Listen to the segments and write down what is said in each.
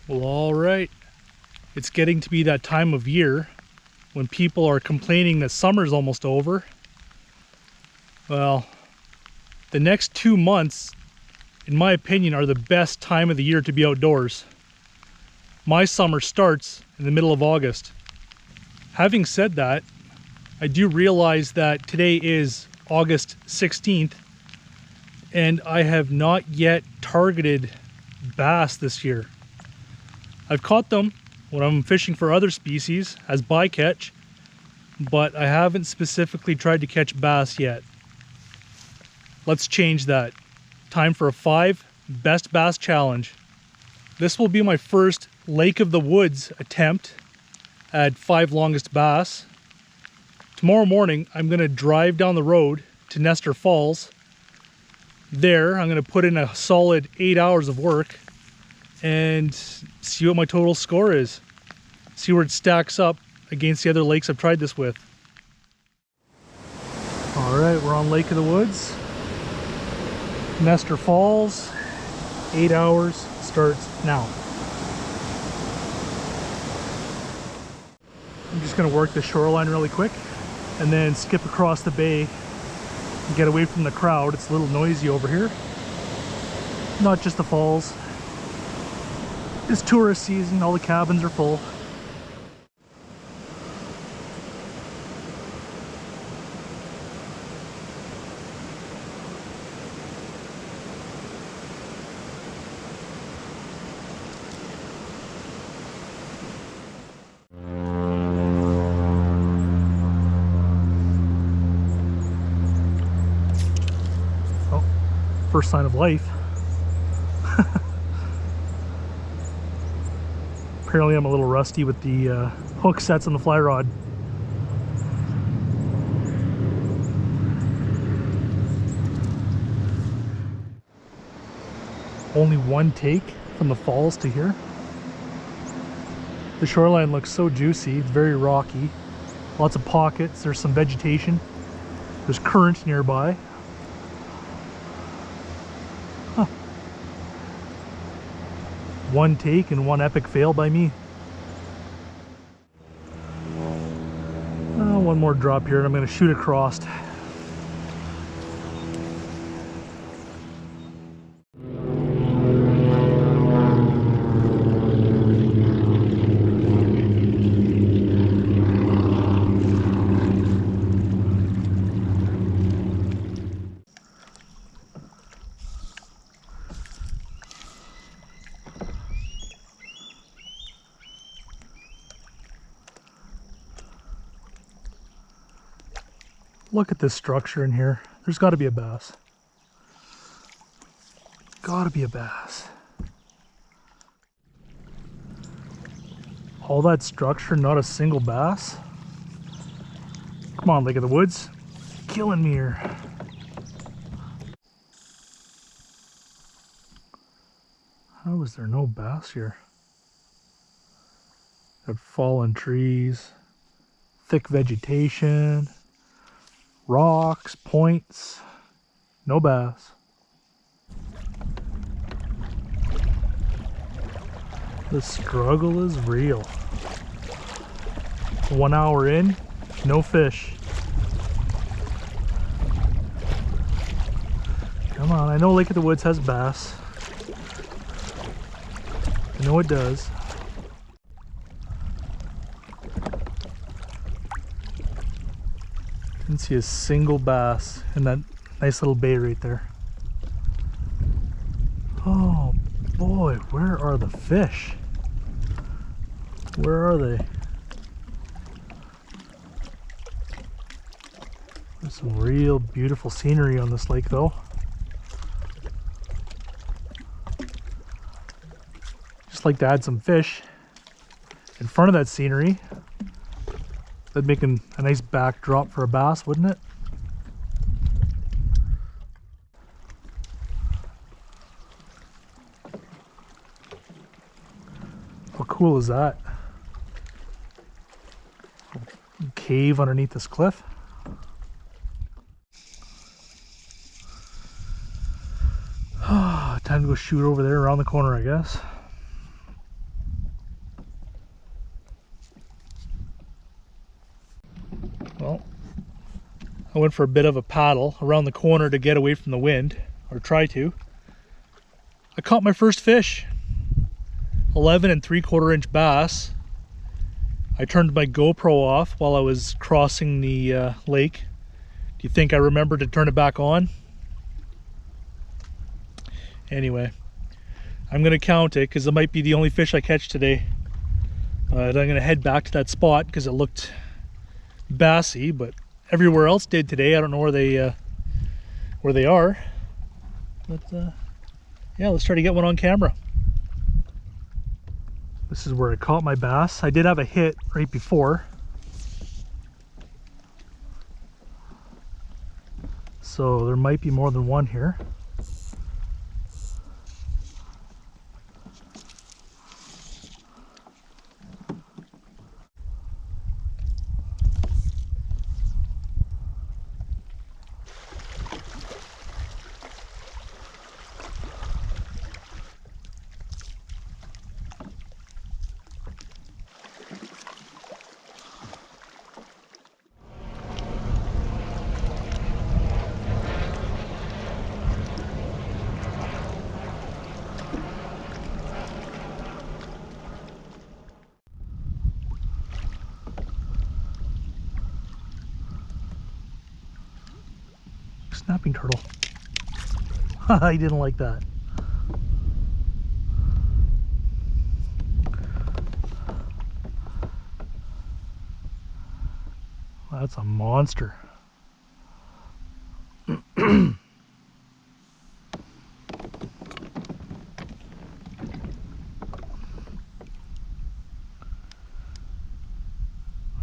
Well, all right. It's getting to be that time of year when people are complaining that summer's almost over. Well, the next 2 months, in my opinion, are the best time of the year to be outdoors. My summer starts in the middle of August. Having said that, I do realize that today is August 16th, and I have not yet targeted bass this year. I've caught them when I'm fishing for other species as bycatch, but I haven't specifically tried to catch bass yet. Let's change that. Time for a 5 best bass challenge. This will be my first Lake of the Woods attempt at 5 longest bass. Tomorrow morning, I'm going to drive down the road to Nestor Falls. There, I'm going to put in a solid 8 hours of work and see what my total score is. See where it stacks up against the other lakes I've tried this with. All right, we're on Lake of the Woods. Nestor Falls, 8 hours starts now. I'm just gonna work the shoreline really quick and then skip across the bay and get away from the crowd. It's a little noisy over here. Not just the falls. It's tourist season, all the cabins are full. Oh, first sign of life. Apparently I'm a little rusty with the hook sets on the fly rod. Only one take from the falls to here. The shoreline looks so juicy, it's very rocky. Lots of pockets, there's some vegetation. There's current nearby. Huh. One take and one epic fail by me. One more drop here and I'm going to shoot across. Look at this structure in here. There's got to be a bass. Got to be a bass. All that structure, not a single bass. Come on, Lake of the Woods. Killing me here. How is there no bass here? Got fallen trees, thick vegetation. Rocks, points, no bass. The struggle is real. 1 hour in, no fish. Come on, I know Lake of the Woods has bass. I know it does. Didn't see a single bass in that nice little bay right there. Oh boy, where are the fish? Where are they? There's some real beautiful scenery on this lake though. Just like to add some fish in front of that scenery. That'd make a nice backdrop for a bass, wouldn't it? How cool is that? Cave underneath this cliff. Time to go shoot over there around the corner, I guess. I went for a bit of a paddle around the corner to get away from the wind, or try to. I caught my first fish, 11 3/4 inch bass. I turned my GoPro off while I was crossing the lake. Do you think I remembered to turn it back on? Anyway, I'm gonna count it because it might be the only fish I catch today. But I'm gonna head back to that spot because it looked bassy, but everywhere else did today. I don't know where they are, but yeah, let's try to get one on camera. This is where I caught my bass. I did have a hit right before, so there might be more than one here. Snapping turtle. I didn't like that. That's a monster. There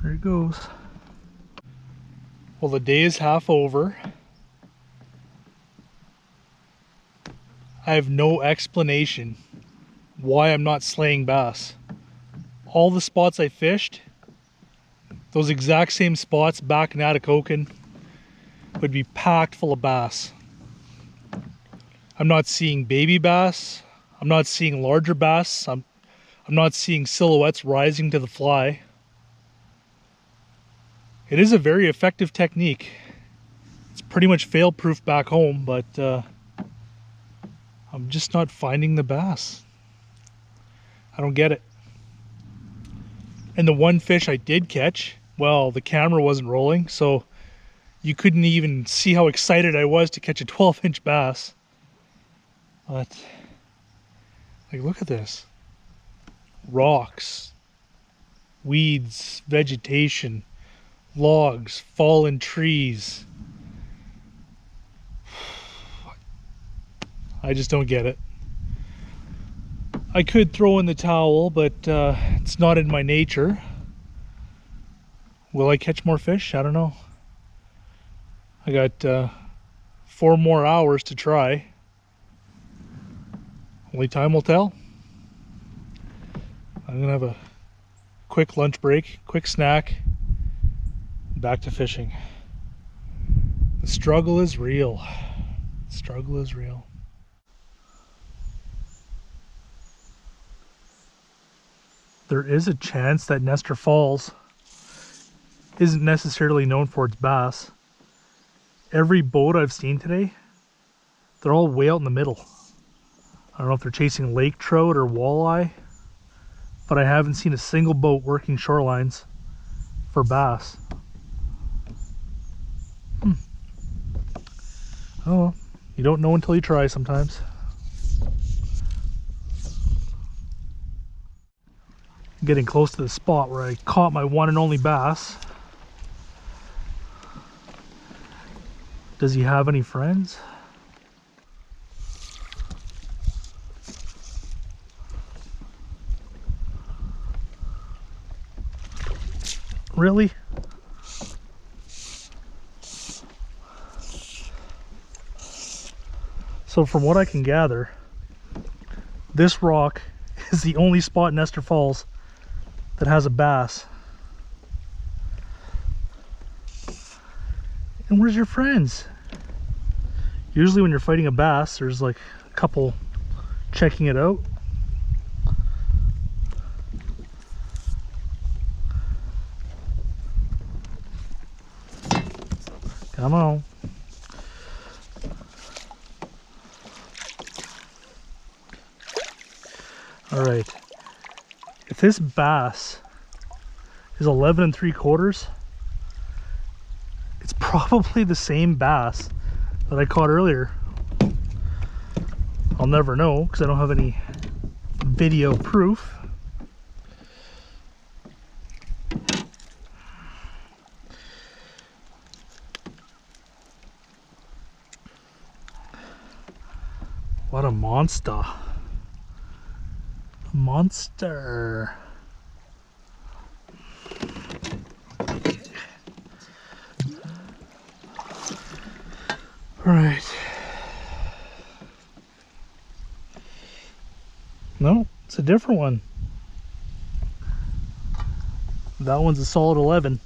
it goes. Well, the day is half over. I have no explanation why I'm not slaying bass. All the spots I fished, those exact same spots back in Atikokan, would be packed full of bass. I'm not seeing baby bass. I'm not seeing larger bass. I'm not seeing silhouettes rising to the fly. It is a very effective technique. It's pretty much fail-proof back home, but I'm just not finding the bass. I don't get it. And the one fish I did catch, well, the camera wasn't rolling, so you couldn't even see how excited I was to catch a 12-inch bass. But, like, look at this. Rocks, weeds, vegetation, logs, fallen trees. I just don't get it. I could throw in the towel, but it's not in my nature. Will I catch more fish? I don't know. I got 4 more hours to try. Only time will tell. I'm gonna have a quick lunch break, quick snack, back to fishing. The struggle is real. The struggle is real. There is a chance that Nestor Falls isn't necessarily known for its bass. Every boat I've seen today, they're all way out in the middle. I don't know if they're chasing lake trout or walleye, but I haven't seen a single boat working shorelines for bass. Oh, you don't know until you try sometimes. Getting close to the spot where I caught my one and only bass. Does he have any friends? Really? So from what I can gather, this rock is the only spot in Nestor Falls that has a bass. And where's your friends? Usually when you're fighting a bass, there's like a couple checking it out. Come on. All right. If this bass is 11 3/4, it's probably the same bass that I caught earlier. I'll never know because I don't have any video proof. What a monster. A monster. All right. No, it's a different one. That one's a solid 11.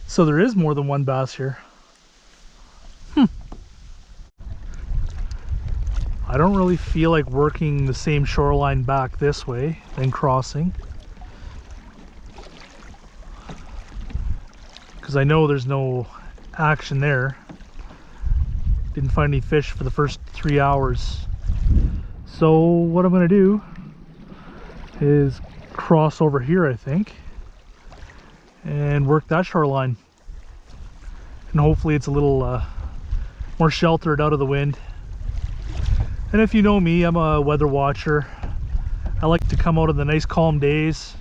So there is more than one bass here. I don't really feel like working the same shoreline back this way than crossing, because I know there's no action there. Didn't find any fish for the first 3 hours. So what I'm going to do is cross over here, I think, and work that shoreline. And hopefully it's a little more sheltered out of the wind. And if you know me, I'm a weather watcher. I like to come out of the nice calm days.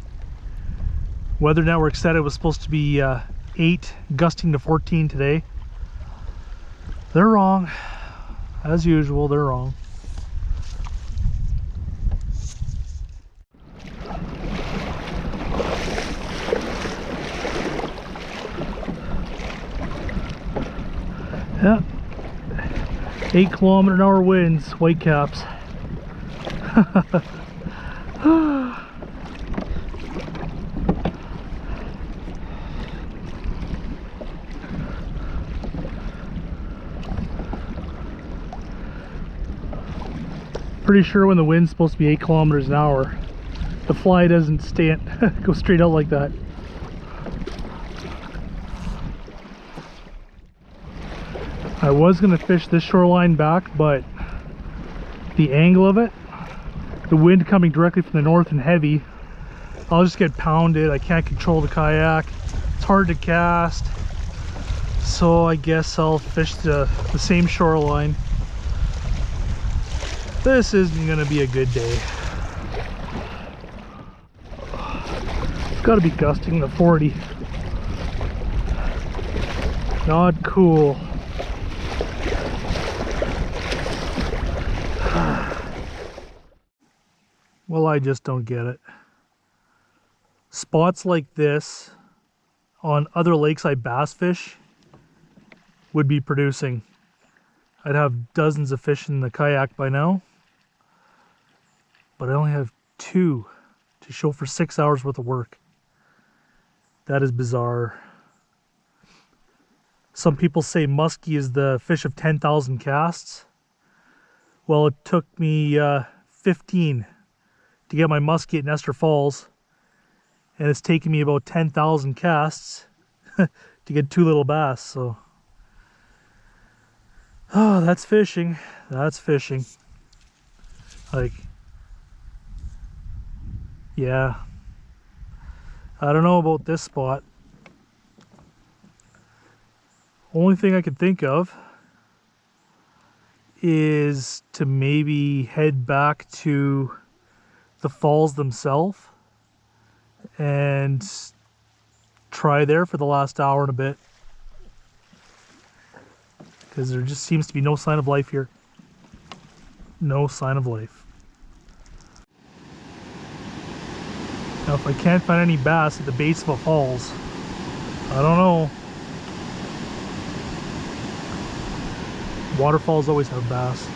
Weather Network said it was supposed to be 8 gusting to 14 today. They're wrong. As usual, they're wrong. Yeah. 8-kilometer-an-hour winds, whitecaps. Pretty sure when the wind's supposed to be 8 kilometers an hour, the fly doesn't go straight out like that. I was going to fish this shoreline back, but the angle of it, the wind coming directly from the north and heavy, I'll just get pounded. I can't control the kayak. It's hard to cast. So I guess I'll fish the same shoreline. This isn't going to be a good day. It's got to be gusting to 40. Not cool. Well, I just don't get it. Spots like this on other lakes I bass fish would be producing. I'd have dozens of fish in the kayak by now. But I only have 2 to show for 6 hours worth of work. That is bizarre. Some people say muskie is the fish of 10,000 casts. Well, it took me 15 to get my muskie at Nestor Falls, and it's taken me about 10,000 casts to get 2 little bass. So, oh, that's fishing. That's fishing. Like, yeah, I don't know about this spot. Only thing I could think of is to maybe head back to the falls themselves and try there for the last hour and a bit, because there just seems to be no sign of life here. No sign of life. Now if I can't find any bass at the base of a falls, I don't know. Waterfalls always have bass.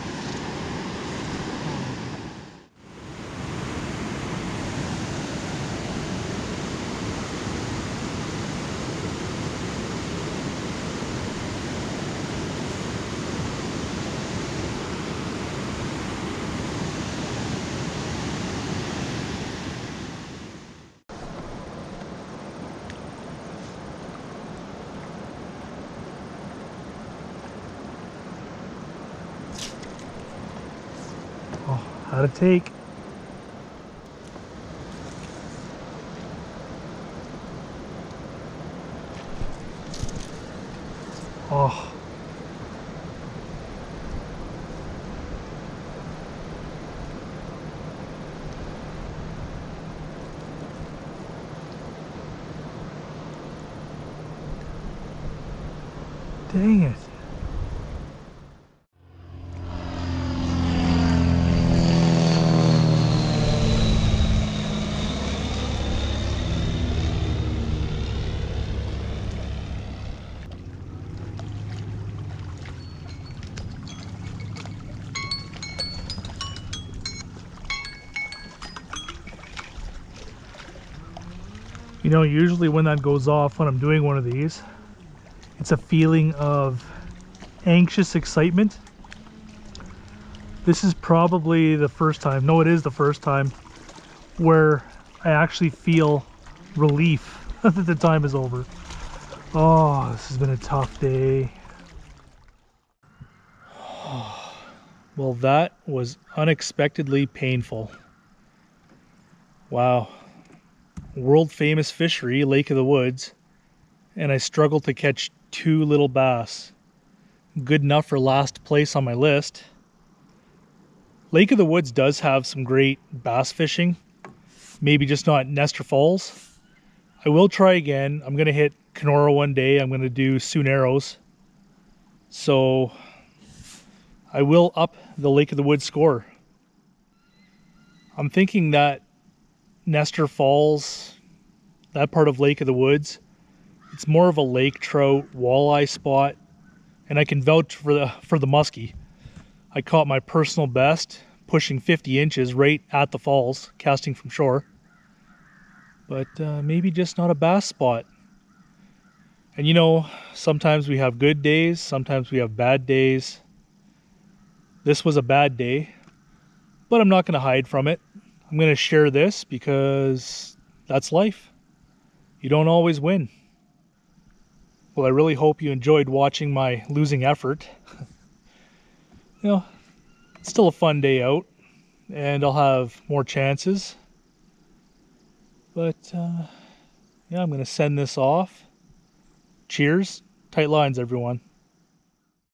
How'd it take? Oh. Dang it. You know, usually when that goes off, when I'm doing one of these, it's a feeling of anxious excitement. This is probably the first time, no, it is the first time, where I actually feel relief that the time is over. Oh, this has been a tough day. Well, that was unexpectedly painful. Wow. World famous fishery, Lake of the Woods, and I struggled to catch 2 little bass. Good enough for last place on my list. Lake of the Woods does have some great bass fishing, maybe just not Nestor Falls. I will try again. I'm going to hit Kenora one day. I'm going to do Soon Arrows. So I will up the Lake of the Woods score. I'm thinking that Nestor Falls, that part of Lake of the Woods, it's more of a lake trout walleye spot, and I can vouch for the muskie. I caught my personal best, pushing 50 inches right at the falls, casting from shore. But maybe just not a bass spot. And you know, sometimes we have good days, sometimes we have bad days. This was a bad day, but I'm not going to hide from it. I'm going to share this because that's life. You don't always win. Well, I really hope you enjoyed watching my losing effort. You know, it's still a fun day out, and I'll have more chances. But, yeah, I'm going to send this off. Cheers. Tight lines, everyone.